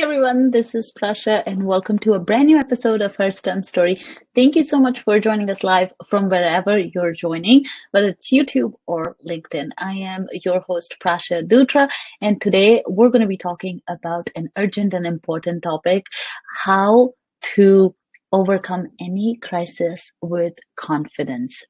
Everyone, this is Prasha, and welcome to a brand new episode of Her STEM Story. Thank you so much for joining us live from wherever you're joining, whether it's YouTube or LinkedIn. I am your host, Prasha Dutra, and today we're going to be talking about an urgent and important topic: how to overcome any crisis with confidence.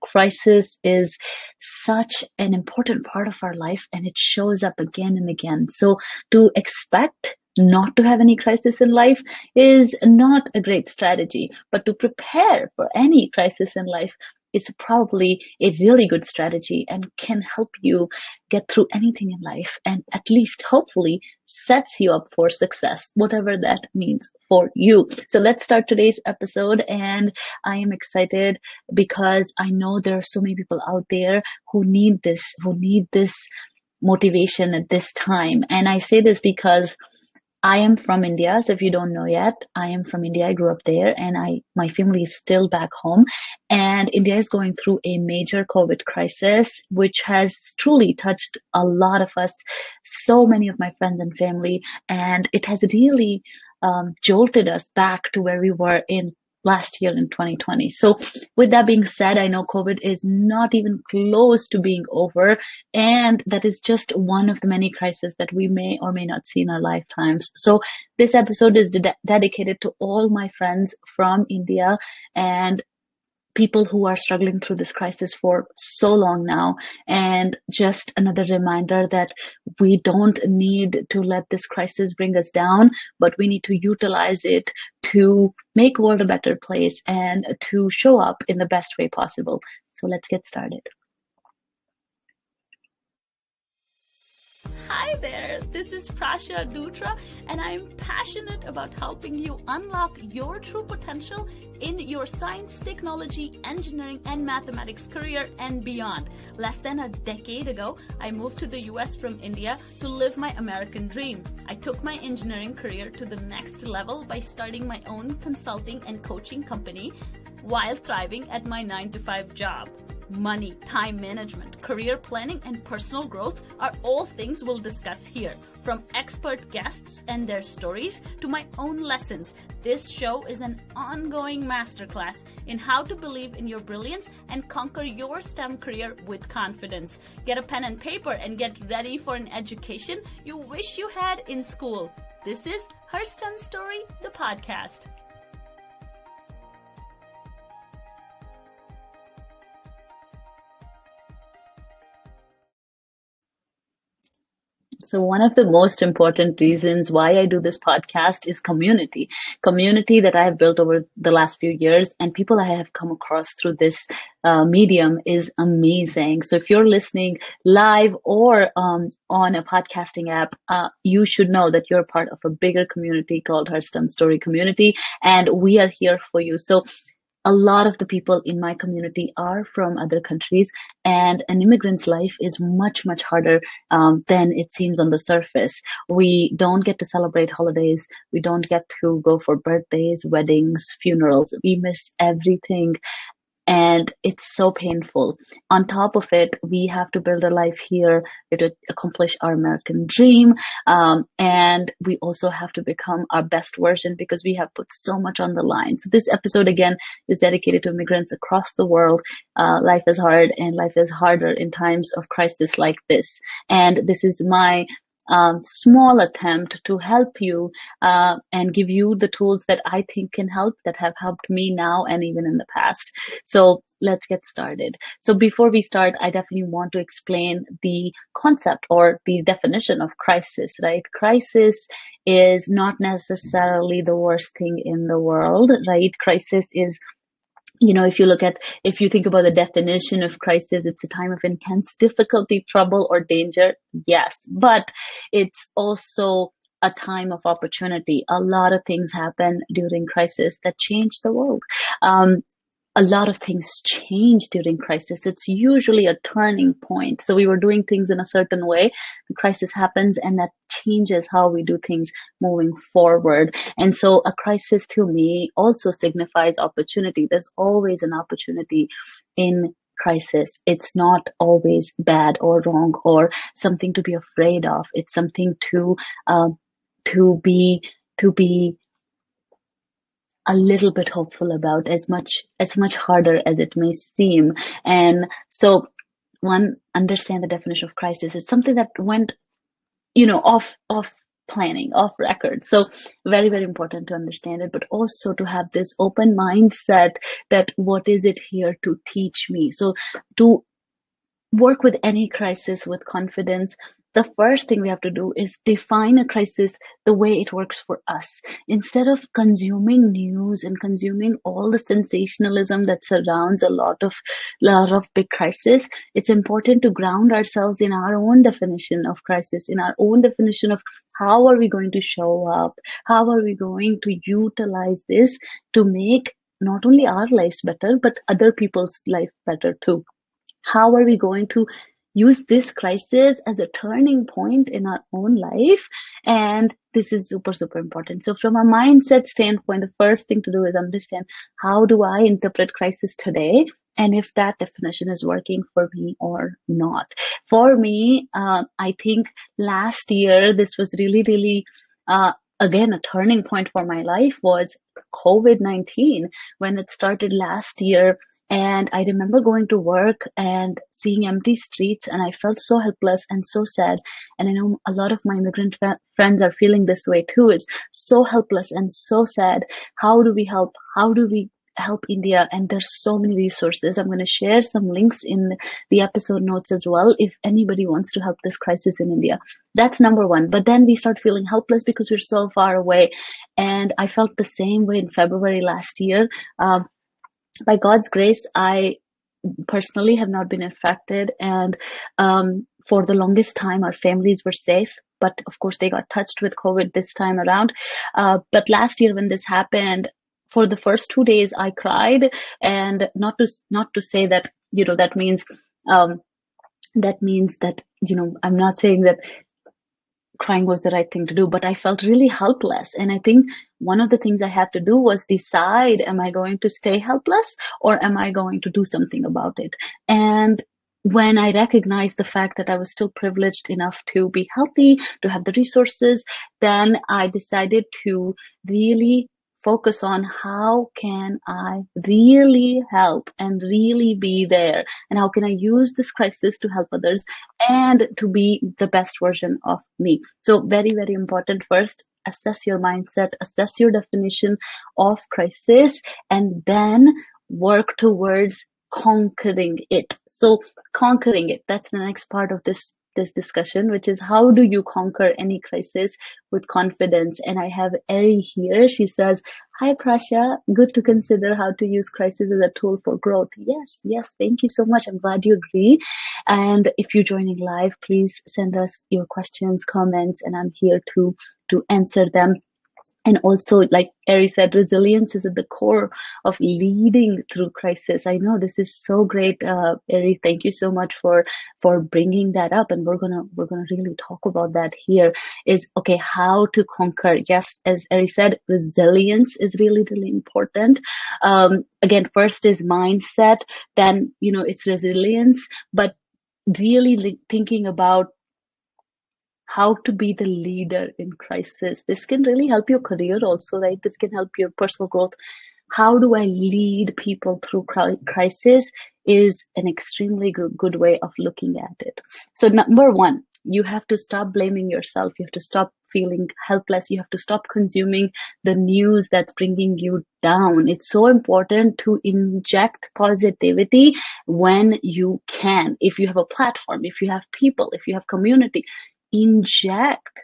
Crisis is such an important part of our life, and it shows up again and again. So, to expect not to have any crisis in life is not a great strategy, but to prepare for any crisis in life is probably a really good strategy and can help you get through anything in life and at least hopefully sets you up for success, whatever that means for you. So let's start today's episode. And I am excited because I know there are so many people out there who need this motivation at this time. And I say this because I am from India. So if you don't know yet, I am from India. I grew up there and my family is still back home. And India is going through a major COVID crisis, which has truly touched a lot of us, so many of my friends and family. And it has really jolted us back to where we were in last year in 2020. So with that being said, I know COVID is not even close to being over, and that is just one of the many crises that we may or may not see in our lifetimes. So this episode is dedicated to all my friends from India and people who are struggling through this crisis for so long now. And just another reminder that we don't need to let this crisis bring us down, but we need to utilize it to make the world a better place and to show up in the best way possible. So let's get started. Hi there, this is Prasha Dutra, and I'm passionate about helping you unlock your true potential in your science, technology, engineering, and mathematics career and beyond. Less than a decade ago, I moved to the US from India to live my American dream. I took my engineering career to the next level by starting my own consulting and coaching company while thriving at my 9-to-5 job. Money, time management, career planning, and personal growth are all things we'll discuss here. From expert guests and their stories to my own lessons, this show is an ongoing masterclass in how to believe in your brilliance and conquer your STEM career with confidence. Get a pen and paper and get ready for an education you wish you had in school. This is Her STEM Story, the podcast. So one of the most important reasons why I do this podcast is community. Community that I have built over the last few years, and people I have come across through this medium is amazing. So if you're listening live or on a podcasting app, you should know that you're part of a bigger community called Her STEM Story Community, and we are here for you. So a lot of the people in my community are from other countries, and an immigrant's life is much, much harder than it seems on the surface. We don't get to celebrate holidays. We don't get to go for birthdays, weddings, funerals. We miss everything. And it's so painful. On top of it, we have to build a life here to accomplish our American dream. And we also have to become our best version because we have put so much on the line. So this episode, again, is dedicated to immigrants across the world. Life is hard, and life is harder in times of crisis like this. And this is my small attempt to help you and give you the tools that I think can help, that have helped me now and even in the past. So let's get started. So before we start, I definitely want to explain the concept or the definition of crisis, right? Crisis is not necessarily the worst thing in the world, right? Crisis is, if you think about the definition of crisis, it's a time of intense difficulty, trouble, or danger. Yes, but it's also a time of opportunity. A lot of things happen during crisis that change the world. A lot of things change during crisis. It's usually a turning point. So we were doing things in a certain way. The crisis happens, and that changes how we do things moving forward. And so a crisis to me also signifies opportunity. There's always an opportunity in crisis. It's not always bad or wrong or something to be afraid of. It's something to to be a little bit hopeful about, as much harder as it may seem. And so, one, understand the definition of crisis. It's something that went, off planning, off record. So very, very important to understand it, but also to have this open mindset that what is it here to teach me? So to work with any crisis with confidence, the first thing we have to do is define a crisis the way it works for us. Instead of consuming news and consuming all the sensationalism that surrounds a lot of big crisis, it's important to ground ourselves in our own definition of crisis, in our own definition of how are we going to show up, how are we going to utilize this to make not only our lives better, but other people's life better too. How are we going to use this crisis as a turning point in our own life? And this is super, super important. So from a mindset standpoint, the first thing to do is understand, how do I interpret crisis today? And if that definition is working for me or not. For me, I think last year, this was really, really, again, a turning point for my life was COVID-19. When it started last year, and I remember going to work and seeing empty streets, and I felt so helpless and so sad. And I know a lot of my immigrant friends are feeling this way too. It's so helpless and so sad. How do we help? How do we help India? And there's so many resources. I'm going to share some links in the episode notes as well if anybody wants to help this crisis in India. That's number one. But then we start feeling helpless because we're so far away. And I felt the same way in February last year. By God's grace, I personally have not been affected. And for the longest time, our families were safe. But of course, they got touched with COVID this time around. But last year when this happened, for the first 2 days, I cried. And not to say that, that means that, I'm not saying that crying was the right thing to do, but I felt really helpless. And I think one of the things I had to do was decide, am I going to stay helpless or am I going to do something about it? And when I recognized the fact that I was still privileged enough to be healthy, to have the resources, then I decided to really focus on how can I really help and really be there, and how can I use this crisis to help others and to be the best version of me. So very, very important. First, assess your mindset, assess your definition of crisis, and then work towards conquering it. So conquering it, that's the next part of this discussion, which is how do you conquer any crisis with confidence? And I have Eri here. She says, hi, Prasha. Good to consider how to use crisis as a tool for growth. Yes. Thank you so much. I'm glad you agree. And if you're joining live, please send us your questions, comments, and I'm here to answer them. And also, like Eri said, resilience is at the core of leading through crisis. I know this is so great, Eri. Thank you so much for bringing that up, and we're gonna really talk about that here. Is okay, how to conquer? Yes, as Eri said, resilience is really, really important. Again, first is mindset, then it's resilience, but really thinking about how to be the leader in crisis. This can really help your career also, right? This can help your personal growth. How do I lead people through crisis is an extremely good way of looking at it. So number one, you have to stop blaming yourself. You have to stop feeling helpless. You have to stop consuming the news that's bringing you down. It's so important to inject positivity when you can. If you have a platform, if you have people, if you have community, inject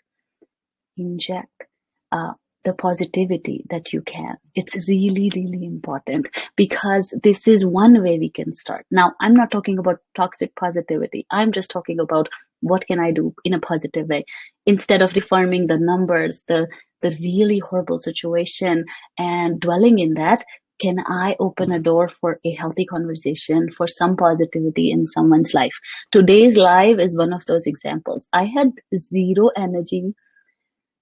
the positivity that you can. It's really, really important, because this is one way we can start. Now, I'm not talking about toxic positivity. I'm just talking about what can I do in a positive way. Instead of affirming the numbers, the really horrible situation and dwelling in that, can I open a door for a healthy conversation, for some positivity in someone's life? Today's live is one of those examples. I had zero energy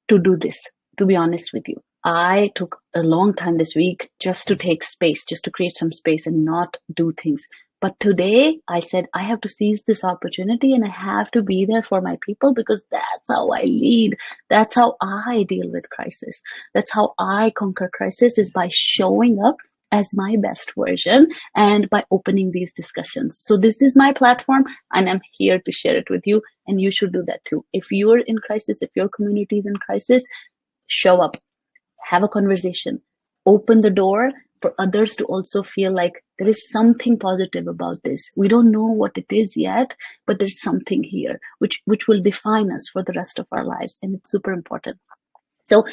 to do this, to be honest with you. I took a long time this week just to take space, just to create some space and not do things. But today I said, I have to seize this opportunity and I have to be there for my people, because that's how I lead. That's how I deal with crisis. That's how I conquer crisis, is by showing up as my best version and by opening these discussions. So this is my platform and I'm here to share it with you, and you should do that too. If you're in crisis, if your community is in crisis, show up, have a conversation, open the door for others to also feel like there is something positive about this. We don't know what it is yet, but there's something here which will define us for the rest of our lives, and it's super important. So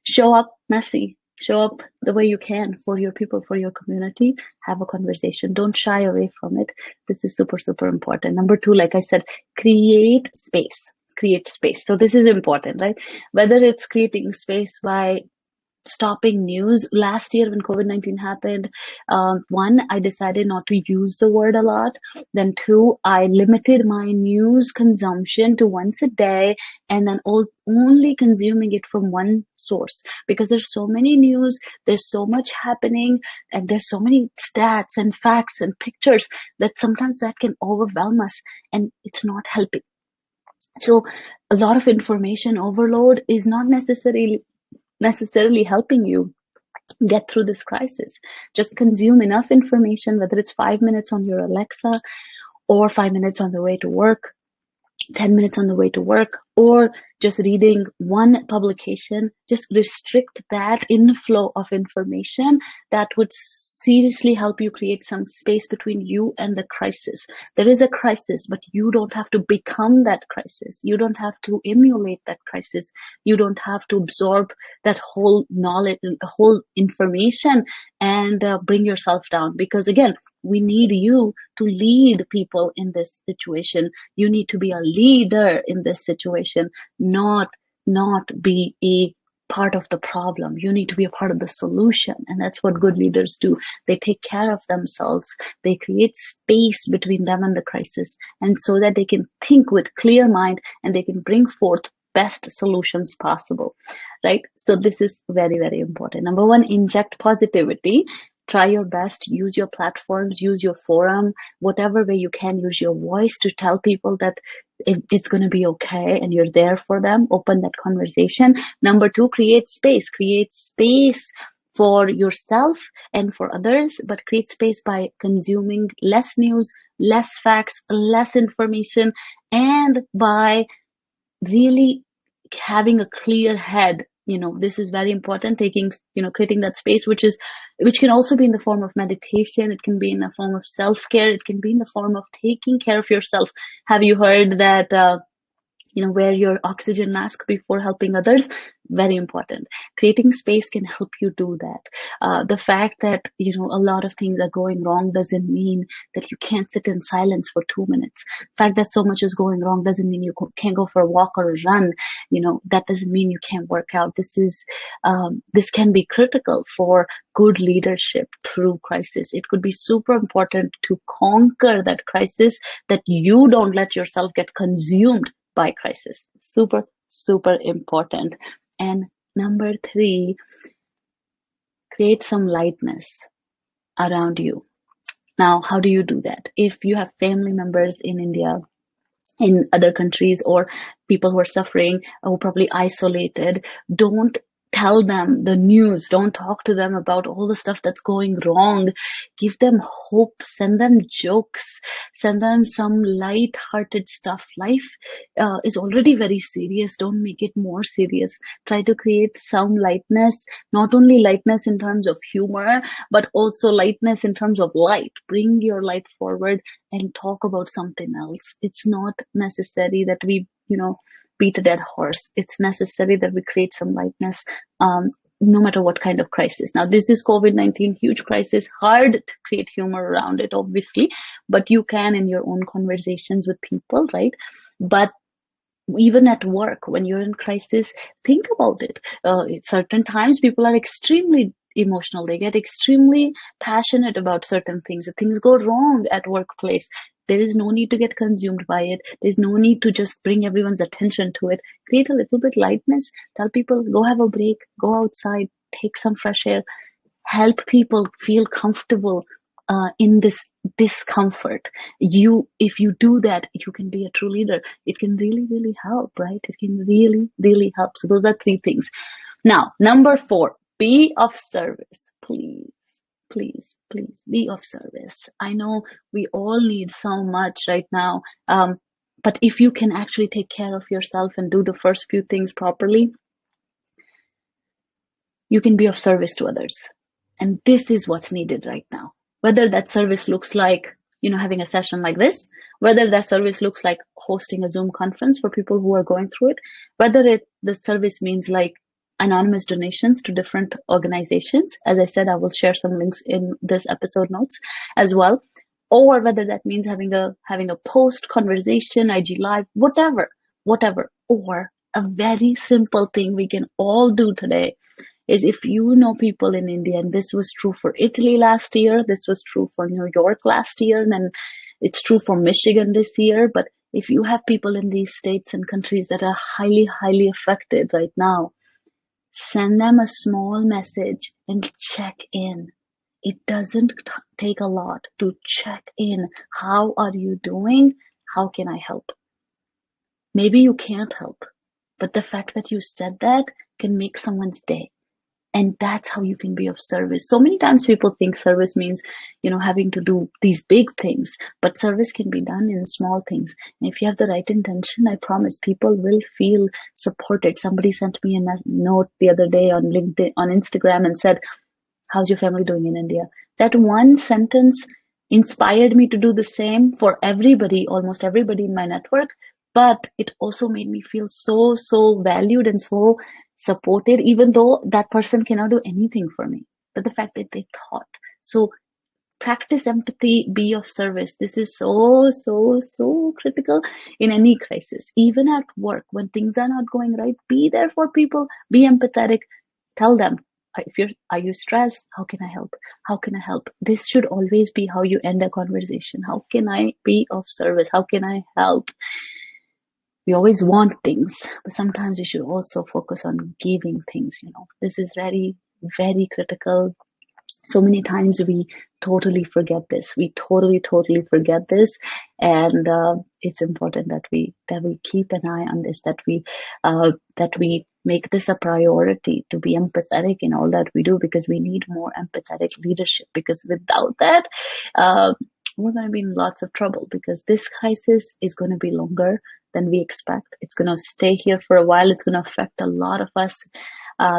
show up messy, show up the way you can for your people, for your community. Have a conversation. Don't shy away from it. This is super, super important. Number 2, like I said, create space. Create space. So this is important, right? Whether it's creating space by stopping news. Last year when COVID-19 happened, one, I decided not to use the word a lot. Then 2, I limited my news consumption to once a day, and then only consuming it from one source, because there's so many news, there's so much happening, and there's so many stats and facts and pictures that sometimes that can overwhelm us, and it's not helping. So a lot of information overload is not necessarily helping you get through this crisis. Just consume enough information, whether it's 5 minutes on your Alexa, or 5 minutes on the way to work, 10 minutes on the way to work, or just reading one publication. Just restrict that inflow of information. That would seriously help you create some space between you and the crisis. There is a crisis, but you don't have to become that crisis. You don't have to emulate that crisis. You don't have to absorb that whole knowledge, whole information, and bring yourself down. Because again, we need you to lead people in this situation. You need to be a leader in this situation, not be a part of the problem. You need to be a part of the solution. And that's what good leaders do. They take care of themselves. They create space between them and the crisis, and so that they can think with clear mind and they can bring forth best solutions possible, right? So this is very, very important. Number 1, inject positivity. Try your best, use your platforms, use your forum, whatever way you can, use your voice to tell people that it's going to be okay and you're there for them. Open that conversation. Number 2, create space for yourself and for others, but create space by consuming less news, less facts, less information, and by really having a clear head. This is very important. Creating that space, which can also be in the form of meditation. It can be in the form of self-care. It can be in the form of taking care of yourself. Have you heard that wear your oxygen mask before helping others? Very important. Creating space can help you do that. The fact that a lot of things are going wrong doesn't mean that you can't sit in silence for 2 minutes. The fact that so much is going wrong doesn't mean you can't go for a walk or a run. That doesn't mean you can't work out. This can be critical for good leadership through crisis. It could be super important to conquer that crisis, that you don't let yourself get consumed by crisis. Super, super important. And number 3, create some lightness around you. Now, how do you do that? If you have family members in India, in other countries, or people who are suffering or probably isolated, don't tell them the news. Don't talk to them about all the stuff that's going wrong. Give them hope. Send them jokes. Send them some light-hearted stuff. Life is already very serious. Don't make it more serious. Try to create some lightness, not only lightness in terms of humor, but also lightness in terms of light. Bring your light forward and talk about something else. It's not necessary that we beat a dead horse. It's necessary that we create some lightness, no matter what kind of crisis. Now, this is COVID-19, huge crisis, hard to create humor around it, obviously, but you can in your own conversations with people, right? But even at work, when you're in crisis, think about it. At certain times, people are extremely emotional. They get extremely passionate about certain things. If things go wrong at workplace, there is no need to get consumed by it. There's no need to just bring everyone's attention to it. Create a little bit lightness. Tell people, go have a break, go outside, take some fresh air, help people feel comfortable in this discomfort. If you do that, you can be a true leader. It can really, really help, right? It can really, really help. So those are 3 things. Now, number 4, be of service. Please, please, please be of service. I know we all need so much right now. But if you can actually take care of yourself and do the first few things properly, you can be of service to others. And this is what's needed right now. Whether that service looks like, having a session like this, whether that service looks like hosting a Zoom conference for people who are going through it, whether the service means like anonymous donations to different organizations. As I said, I will share some links in this episode notes as well. Or whether that means having a post conversation, IG live, whatever. Or a very simple thing we can all do today is, if you know people in India, and this was true for Italy last year, this was true for New York last year, and then it's true for Michigan this year, but if you have people in these states and countries that are highly, highly affected right now, send them a small message and check in. It doesn't take a lot to check in. How are you doing? How can I help? Maybe you can't help, but the fact that you said that can make someone's day. And that's how you can be of service. So many times people think service means, having to do these big things, but service can be done in small things. And if you have the right intention, I promise people will feel supported. Somebody sent me a note the other day on LinkedIn, on Instagram, and said, "How's your family doing in India?" That one sentence inspired me to do the same for everybody, almost everybody in my network. But it also made me feel so, so valued and so supported, even though that person cannot do anything for me. But the fact that they thought. So practice empathy, be of service. This is so, so, so critical in any crisis. Even at work, when things are not going right, be there for people, be empathetic. Tell them, are you stressed? How can I help? How can I help? This should always be how you end a conversation. How can I be of service? How can I help? We always want things, but sometimes we should also focus on giving things. This is very, very critical. So many times we totally forget this. We totally forget this, and it's important that we keep an eye on this. That we make this a priority to be empathetic in all that we do, because we need more empathetic leadership. Because without that, we're going to be in lots of trouble, because this crisis is going to be longer than we expect. It's going to stay here for a while. It's going to affect a lot of us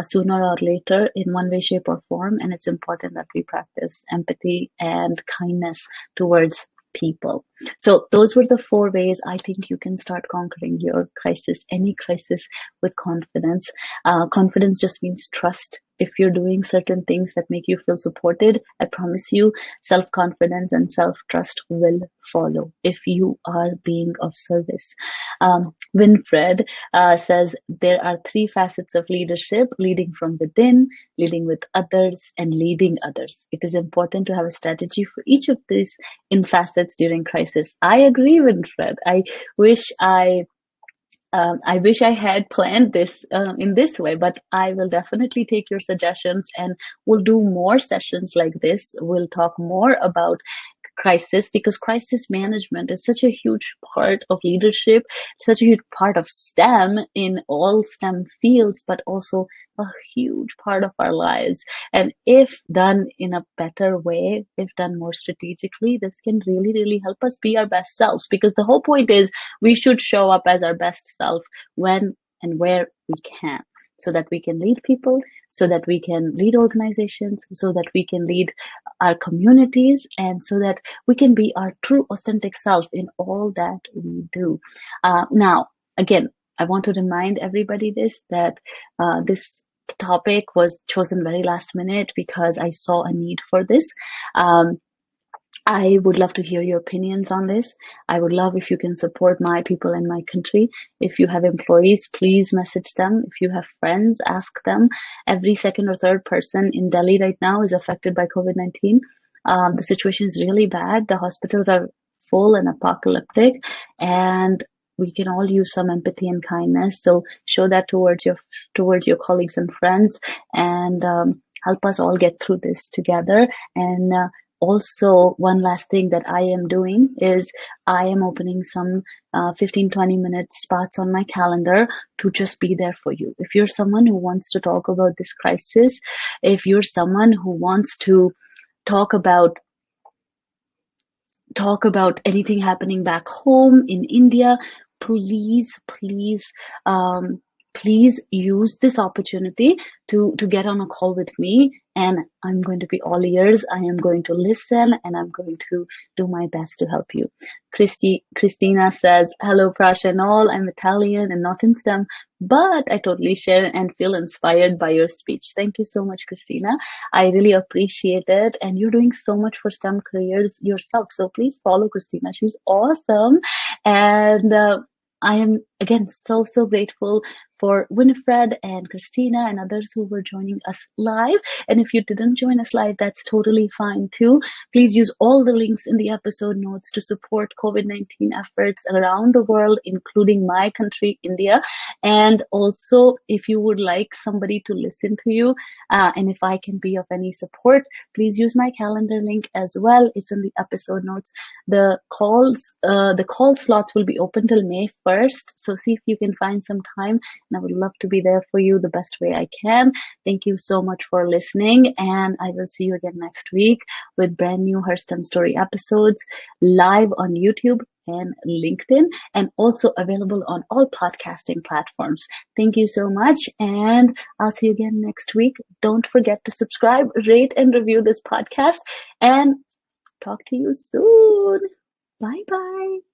sooner or later in one way, shape, or form. And it's important that we practice empathy and kindness towards people. So those were the 4 ways I think you can start conquering your crisis, any crisis, with confidence. Confidence just means trust. If you're doing certain things that make you feel supported, I promise you, self-confidence and self-trust will follow if you are being of service. Winfred says there are 3 facets of leadership: leading from within, leading with others, and leading others. It is important to have a strategy for each of these in facets during crisis. I agree, Winfred. I wish I had planned this in this way, but I will definitely take your suggestions, and we'll do more sessions like this. We'll talk more about crisis, because crisis management is such a huge part of leadership, such a huge part of STEM in all STEM fields, but also a huge part of our lives. And if done in a better way, if done more strategically, this can really, really help us be our best selves, because the whole point is we should show up as our best self when and where we can, so that we can lead people, so that we can lead organizations, so that we can lead our communities, and so that we can be our true, authentic self in all that we do. Now, again, I want to remind everybody that this topic was chosen very last minute because I saw a need for this. I would love to hear your opinions on this. I would love if you can support my people in my country. If you have employees, please message them. If you have friends, ask them. Every second or third person in Delhi right now is affected by COVID-19. The situation is really bad. The hospitals are full and apocalyptic, and we can all use some empathy and kindness. So show that towards your colleagues and friends, and help us all get through this together. And also, one last thing that I am doing is I am opening some 15-20 minute spots on my calendar to just be there for you. If you're someone who wants to talk about this crisis, if you're someone who wants to talk about anything happening back home in India, please, please use this opportunity to get on a call with me, and I'm going to be all ears. I am going to listen, and I'm going to do my best to help you. Christina says, hello, Prasha and all. I'm Italian and not in STEM, but I totally share and feel inspired by your speech. Thank you so much, Christina. I really appreciate it. And you're doing so much for STEM careers yourself. So please follow Christina. She's awesome. And I am, again, so grateful for Winifred and Christina and others who were joining us live. And if you didn't join us live, that's totally fine too. Please use all the links in the episode notes to support COVID-19 efforts around the world, including my country, India. And also, if you would like somebody to listen to you, and if I can be of any support, please use my calendar link as well. It's in the episode notes. The call slots will be open till May 1st. So see if you can find some time. And I would love to be there for you the best way I can. Thank you so much for listening. And I will see you again next week with brand new Her STEM Story episodes live on YouTube and LinkedIn, and also available on all podcasting platforms. Thank you so much. And I'll see you again next week. Don't forget to subscribe, rate, and review this podcast. And talk to you soon. Bye-bye.